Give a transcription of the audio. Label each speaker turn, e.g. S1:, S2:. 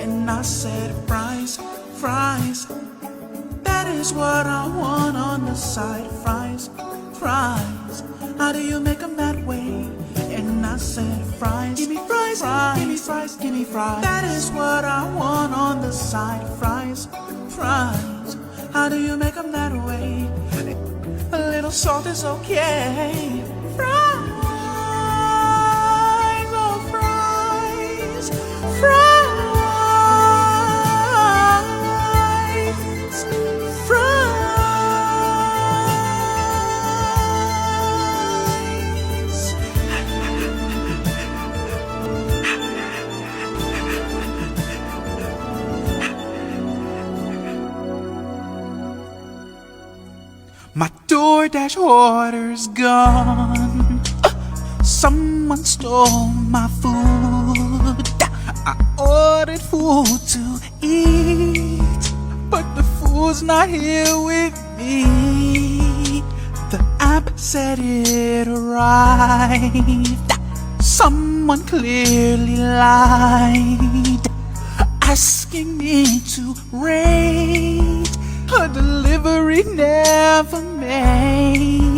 S1: and I said fries, fries. That is what I want on the side. Fries, fries. How do you make them that way? And I said fries, give me fries, fries. Give me fries, give me fries. That is what I want on the side. Fries, fries. How do you make them that way? A little salt is okay. Fries, oh fries, fries, fries. My DoorDash order's gone. Someone stole my food. I ordered food to eat, but the food's not here with me. The app said it arrived. Someone clearly lied, asking me to rate a delivery never made.